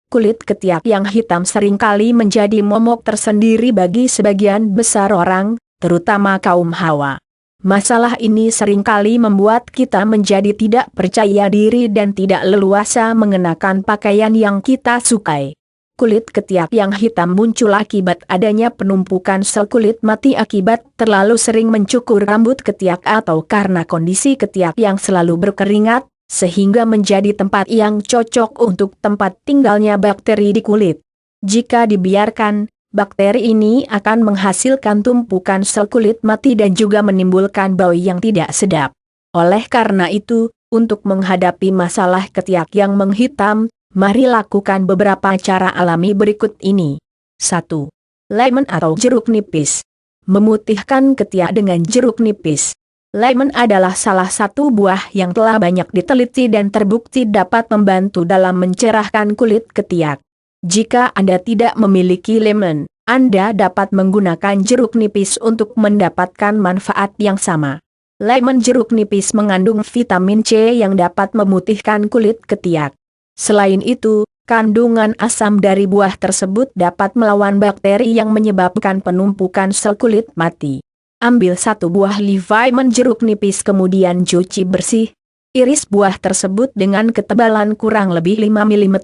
kulit ketiak yang hitam seringkali menjadi momok tersendiri bagi sebagian besar orang, terutama kaum Hawa. Masalah ini seringkali membuat kita menjadi tidak percaya diri dan tidak leluasa mengenakan pakaian yang kita sukai. Kulit ketiak yang hitam muncul akibat adanya penumpukan sel kulit mati akibat terlalu sering mencukur rambut ketiak atau karena kondisi ketiak yang selalu berkeringat, sehingga menjadi tempat yang cocok untuk tempat tinggalnya bakteri di kulit. Jika dibiarkan, bakteri ini akan menghasilkan tumpukan sel kulit mati dan juga menimbulkan bau yang tidak sedap. Oleh karena itu, untuk menghadapi masalah ketiak yang menghitam, mari lakukan beberapa cara alami berikut ini. 1. Lemon atau jeruk nipis. Memutihkan ketiak dengan jeruk nipis. Lemon adalah salah satu buah yang telah banyak diteliti dan terbukti dapat membantu dalam mencerahkan kulit ketiak. Jika Anda tidak memiliki lemon, Anda dapat menggunakan jeruk nipis untuk mendapatkan manfaat yang sama. Lemon jeruk nipis mengandung vitamin C yang dapat memutihkan kulit ketiak. Selain itu, kandungan asam dari buah tersebut dapat melawan bakteri yang menyebabkan penumpukan sel kulit mati. Ambil satu buah lemon jeruk nipis kemudian cuci bersih. Iris buah tersebut dengan ketebalan kurang lebih 5 mm.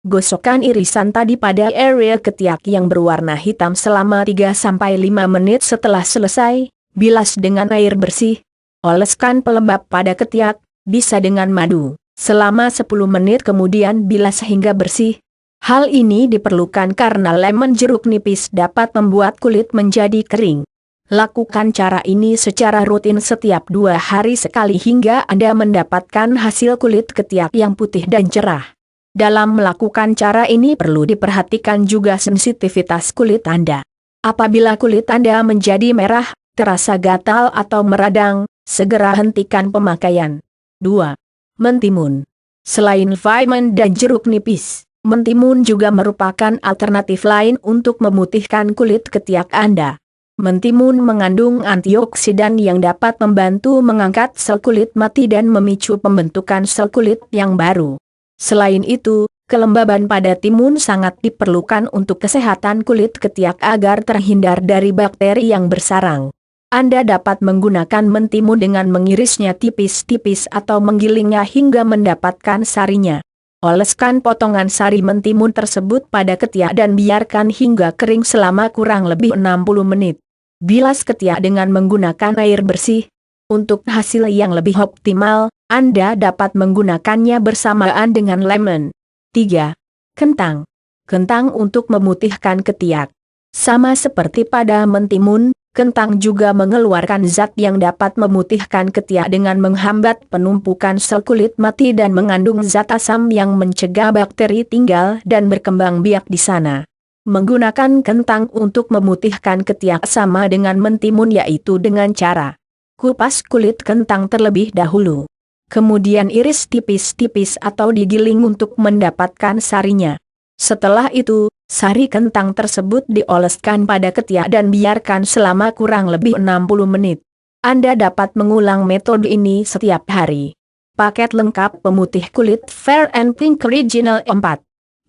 Gosokkan irisan tadi pada area ketiak yang berwarna hitam selama 3-5 menit. Setelah selesai, bilas dengan air bersih. Oleskan pelembab pada ketiak, bisa dengan madu. Selama 10 menit kemudian bilas hingga bersih. Hal ini diperlukan karena lemon jeruk nipis dapat membuat kulit menjadi kering. Lakukan cara ini secara rutin setiap 2 hari sekali hingga Anda mendapatkan hasil kulit ketiak yang putih dan cerah. Dalam melakukan cara ini perlu diperhatikan juga sensitivitas kulit Anda. Apabila kulit Anda menjadi merah, terasa gatal atau meradang, segera hentikan pemakaian. 2. Mentimun. Selain lemon dan jeruk nipis, mentimun juga merupakan alternatif lain untuk memutihkan kulit ketiak Anda. Mentimun mengandung antioksidan yang dapat membantu mengangkat sel kulit mati dan memicu pembentukan sel kulit yang baru. Selain itu, kelembaban pada timun sangat diperlukan untuk kesehatan kulit ketiak agar terhindar dari bakteri yang bersarang. Anda dapat menggunakan mentimun dengan mengirisnya tipis-tipis atau menggilingnya hingga mendapatkan sarinya. Oleskan potongan sari mentimun tersebut pada ketiak dan biarkan hingga kering selama kurang lebih 60 menit. Bilas ketiak dengan menggunakan air bersih. Untuk hasil yang lebih optimal, Anda dapat menggunakannya bersamaan dengan lemon. 3. Kentang. Kentang untuk memutihkan ketiak. Sama seperti pada mentimun, kentang juga mengeluarkan zat yang dapat memutihkan ketiak dengan menghambat penumpukan sel kulit mati dan mengandung zat asam yang mencegah bakteri tinggal dan berkembang biak di sana. Menggunakan kentang untuk memutihkan ketiak sama dengan mentimun yaitu dengan cara kupas kulit kentang terlebih dahulu. Kemudian iris tipis-tipis atau digiling untuk mendapatkan sarinya. Setelah itu, sari kentang tersebut dioleskan pada ketiak dan biarkan selama kurang lebih 60 menit. Anda dapat mengulang metode ini setiap hari. Paket lengkap pemutih kulit Fair and Pink Original 4.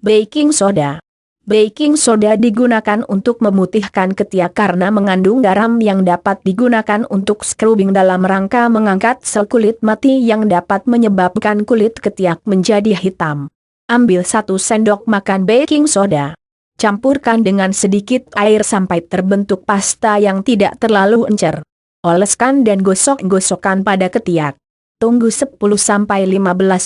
Baking soda. Baking soda digunakan untuk memutihkan ketiak karena mengandung garam yang dapat digunakan untuk scrubbing dalam rangka mengangkat sel kulit mati yang dapat menyebabkan kulit ketiak menjadi hitam. Ambil 1 sendok makan baking soda. Campurkan dengan sedikit air sampai terbentuk pasta yang tidak terlalu encer. Oleskan dan gosok-gosokkan pada ketiak. Tunggu 10-15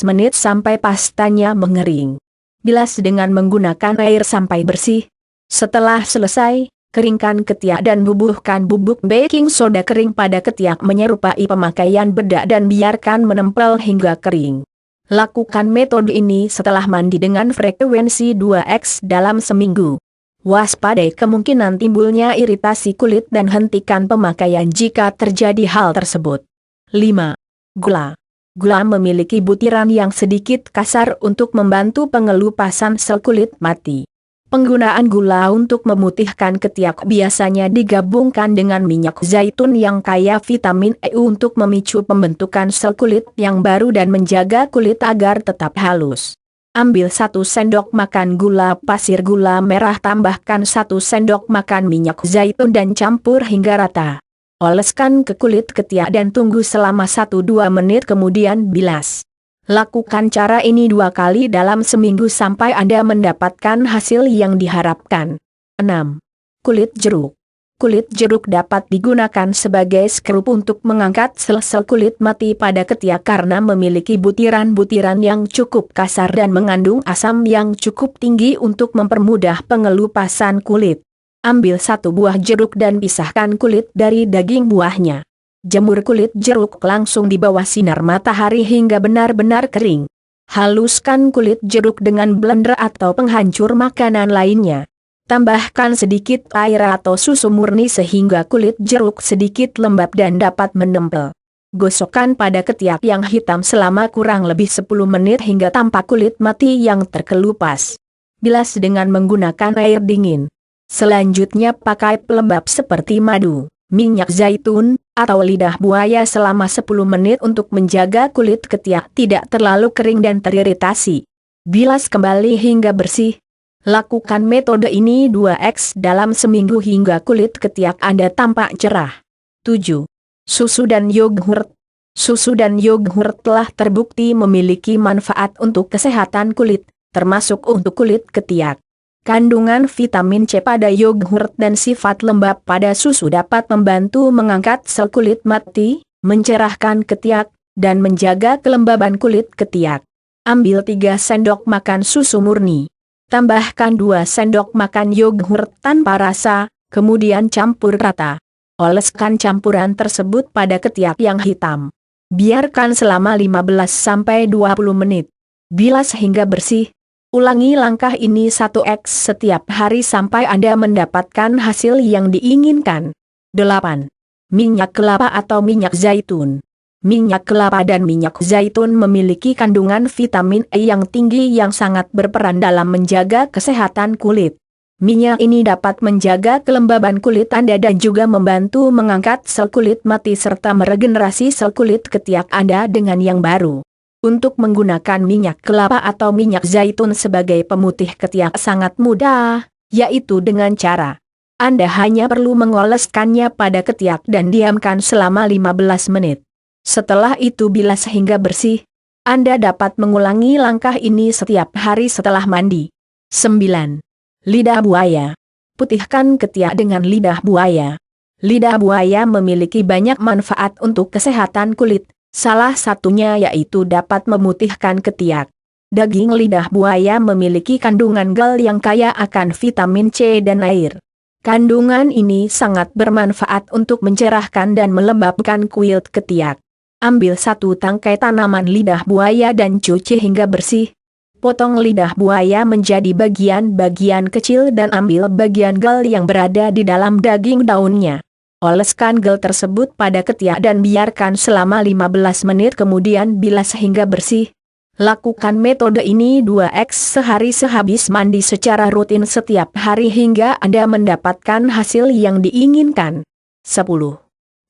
menit sampai pastanya mengering. Bilas dengan menggunakan air sampai bersih. Setelah selesai, keringkan ketiak dan bubuhkan bubuk baking soda kering pada ketiak menyerupai pemakaian bedak dan biarkan menempel hingga kering. Lakukan metode ini setelah mandi dengan frekuensi 2x dalam seminggu. Waspadai kemungkinan timbulnya iritasi kulit dan hentikan pemakaian jika terjadi hal tersebut. 5. Gula. Gula memiliki butiran yang sedikit kasar untuk membantu pengelupasan sel kulit mati. Penggunaan gula untuk memutihkan ketiak biasanya digabungkan dengan minyak zaitun yang kaya vitamin E untuk memicu pembentukan sel kulit yang baru dan menjaga kulit agar tetap halus. Ambil 1 sendok makan gula pasir gula merah, tambahkan 1 sendok makan minyak zaitun dan campur hingga rata. Oleskan ke kulit ketiak dan tunggu selama 1-2 menit kemudian bilas. Lakukan cara ini 2 kali dalam seminggu sampai Anda mendapatkan hasil yang diharapkan. 6. Kulit jeruk. Kulit jeruk dapat digunakan sebagai skrup untuk mengangkat sel-sel kulit mati pada ketiak karena memiliki butiran-butiran yang cukup kasar dan mengandung asam yang cukup tinggi untuk mempermudah pengelupasan kulit. Ambil 1 buah jeruk dan pisahkan kulit dari daging buahnya. Jemur kulit jeruk langsung di bawah sinar matahari hingga benar-benar kering. Haluskan kulit jeruk dengan blender atau penghancur makanan lainnya. Tambahkan sedikit air atau susu murni sehingga kulit jeruk sedikit lembab dan dapat menempel. Gosokkan pada ketiak yang hitam selama kurang lebih 10 menit hingga tampak kulit mati yang terkelupas. Bilas dengan menggunakan air dingin. Selanjutnya pakai pelembab seperti madu, minyak zaitun, atau lidah buaya selama 10 menit untuk menjaga kulit ketiak tidak terlalu kering dan teriritasi. Bilas kembali hingga bersih. Lakukan metode ini 2x dalam seminggu hingga kulit ketiak Anda tampak cerah. 7. Susu dan yogurt. Susu dan yogurt telah terbukti memiliki manfaat untuk kesehatan kulit, termasuk untuk kulit ketiak. Kandungan vitamin C pada yogurt dan sifat lembab pada susu dapat membantu mengangkat sel kulit mati, mencerahkan ketiak, dan menjaga kelembaban kulit ketiak. Ambil 3 sendok makan susu murni. Tambahkan 2 sendok makan yogurt tanpa rasa, kemudian campur rata. Oleskan campuran tersebut pada ketiak yang hitam. Biarkan selama 15-20 menit. Bilas hingga bersih. Ulangi langkah ini 1x setiap hari sampai Anda mendapatkan hasil yang diinginkan. 8. Minyak kelapa atau minyak zaitun. Minyak kelapa dan minyak zaitun memiliki kandungan vitamin E yang tinggi yang sangat berperan dalam menjaga kesehatan kulit. Minyak ini dapat menjaga kelembaban kulit Anda dan juga membantu mengangkat sel kulit mati serta meregenerasi sel kulit ketiak Anda dengan yang baru. Untuk menggunakan minyak kelapa atau minyak zaitun sebagai pemutih ketiak sangat mudah, yaitu dengan cara Anda hanya perlu mengoleskannya pada ketiak dan diamkan selama 15 menit. Setelah itu bilas hingga bersih. Anda dapat mengulangi langkah ini setiap hari setelah mandi. 9. Lidah buaya. Putihkan ketiak dengan lidah buaya. Lidah buaya memiliki banyak manfaat untuk kesehatan kulit, salah satunya yaitu dapat memutihkan ketiak. Daging lidah buaya memiliki kandungan gel yang kaya akan vitamin C dan air. Kandungan ini sangat bermanfaat untuk mencerahkan dan melembabkan kulit ketiak. Ambil 1 tangkai tanaman lidah buaya dan cuci hingga bersih. Potong lidah buaya menjadi bagian-bagian kecil dan ambil bagian gel yang berada di dalam daging daunnya. Oleskan gel tersebut pada ketiak dan biarkan selama 15 menit kemudian bilas hingga bersih. Lakukan metode ini 2x sehari sehabis mandi secara rutin setiap hari hingga Anda mendapatkan hasil yang diinginkan. 10.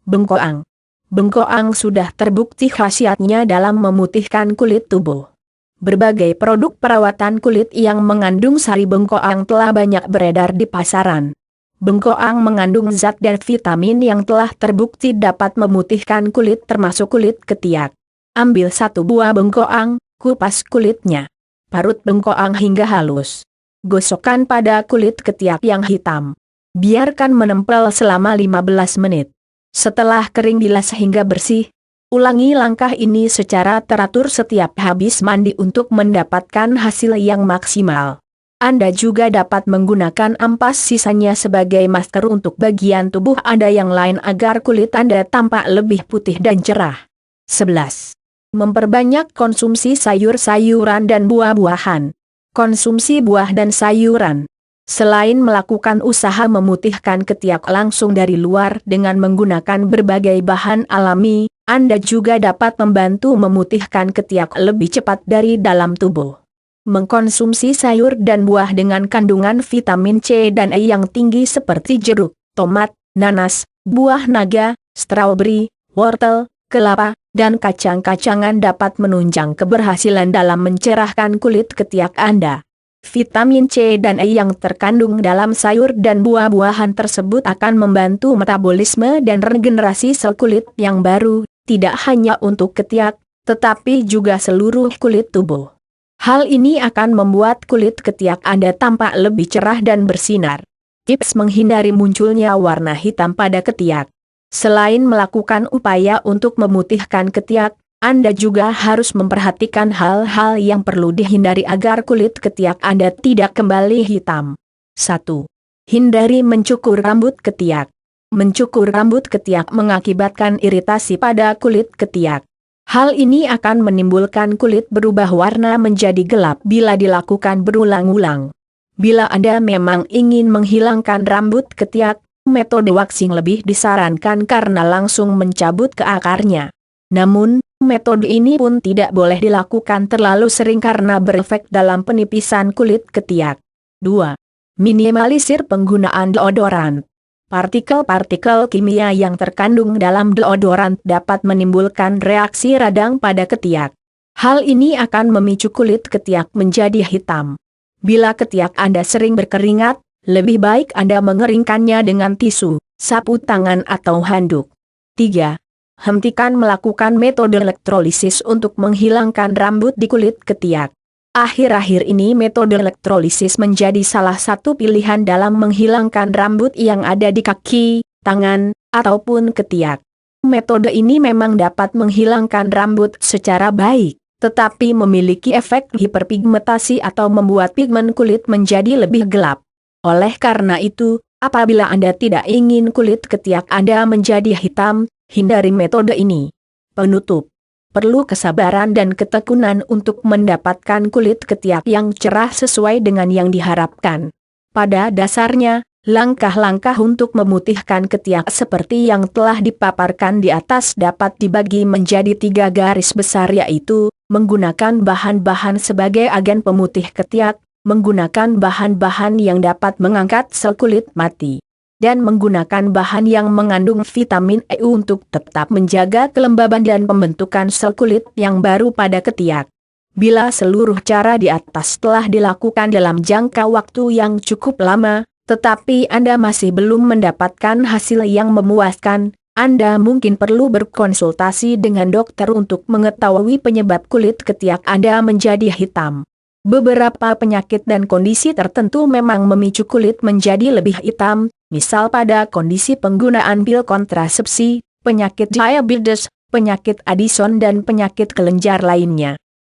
Bengkoang. Bengkoang sudah terbukti khasiatnya dalam memutihkan kulit tubuh. Berbagai produk perawatan kulit yang mengandung sari bengkoang telah banyak beredar di pasaran. Bengkoang mengandung zat dan vitamin yang telah terbukti dapat memutihkan kulit termasuk kulit ketiak. Ambil 1 buah bengkoang, kupas kulitnya. Parut bengkoang hingga halus. Gosokkan pada kulit ketiak yang hitam. Biarkan menempel selama 15 menit. Setelah kering bilas hingga bersih. Ulangi langkah ini secara teratur setiap habis mandi untuk mendapatkan hasil yang maksimal. Anda juga dapat menggunakan ampas sisanya sebagai masker untuk bagian tubuh Anda yang lain agar kulit Anda tampak lebih putih dan cerah. 11. Memperbanyak konsumsi sayur-sayuran dan buah-buahan. Konsumsi buah dan sayuran. Selain melakukan usaha memutihkan ketiak langsung dari luar dengan menggunakan berbagai bahan alami, Anda juga dapat membantu memutihkan ketiak lebih cepat dari dalam tubuh. Mengkonsumsi sayur dan buah dengan kandungan vitamin C dan E yang tinggi seperti jeruk, tomat, nanas, buah naga, stroberi, wortel, kelapa, dan kacang-kacangan dapat menunjang keberhasilan dalam mencerahkan kulit ketiak Anda. Vitamin C dan E yang terkandung dalam sayur dan buah-buahan tersebut akan membantu metabolisme dan regenerasi sel kulit yang baru, tidak hanya untuk ketiak, tetapi juga seluruh kulit tubuh. Hal ini akan membuat kulit ketiak Anda tampak lebih cerah dan bersinar. Tips menghindari munculnya warna hitam pada ketiak. Selain melakukan upaya untuk memutihkan ketiak, Anda juga harus memperhatikan hal-hal yang perlu dihindari agar kulit ketiak Anda tidak kembali hitam. 1. Hindari mencukur rambut ketiak. Mencukur rambut ketiak mengakibatkan iritasi pada kulit ketiak. Hal ini akan menimbulkan kulit berubah warna menjadi gelap bila dilakukan berulang-ulang. Bila Anda memang ingin menghilangkan rambut ketiak, metode waxing lebih disarankan karena langsung mencabut ke akarnya. Namun, metode ini pun tidak boleh dilakukan terlalu sering karena berefek dalam penipisan kulit ketiak. 2. Minimalisir penggunaan deodoran. Partikel-partikel kimia yang terkandung dalam deodoran dapat menimbulkan reaksi radang pada ketiak. Hal ini akan memicu kulit ketiak menjadi hitam. Bila ketiak Anda sering berkeringat, lebih baik Anda mengeringkannya dengan tisu, sapu tangan atau handuk. 3. Hentikan melakukan metode elektrolisis untuk menghilangkan rambut di kulit ketiak. Akhir-akhir ini metode elektrolisis menjadi salah satu pilihan dalam menghilangkan rambut yang ada di kaki, tangan, ataupun ketiak. Metode ini memang dapat menghilangkan rambut secara baik, tetapi memiliki efek hiperpigmentasi atau membuat pigmen kulit menjadi lebih gelap. Oleh karena itu, apabila Anda tidak ingin kulit ketiak Anda menjadi hitam, hindari metode ini. Penutup. Perlu kesabaran dan ketekunan untuk mendapatkan kulit ketiak yang cerah sesuai dengan yang diharapkan. Pada dasarnya, langkah-langkah untuk memutihkan ketiak seperti yang telah dipaparkan di atas dapat dibagi menjadi 3 garis besar, yaitu menggunakan bahan-bahan sebagai agen pemutih ketiak, menggunakan bahan-bahan yang dapat mengangkat sel kulit mati, dan menggunakan bahan yang mengandung vitamin E untuk tetap menjaga kelembaban dan pembentukan sel kulit yang baru pada ketiak. Bila seluruh cara di atas telah dilakukan dalam jangka waktu yang cukup lama, tetapi Anda masih belum mendapatkan hasil yang memuaskan, Anda mungkin perlu berkonsultasi dengan dokter untuk mengetahui penyebab kulit ketiak Anda menjadi hitam. Beberapa penyakit dan kondisi tertentu memang memicu kulit menjadi lebih hitam, misal pada kondisi penggunaan pil kontrasepsi, penyakit diabetes, penyakit Addison dan penyakit kelenjar lainnya.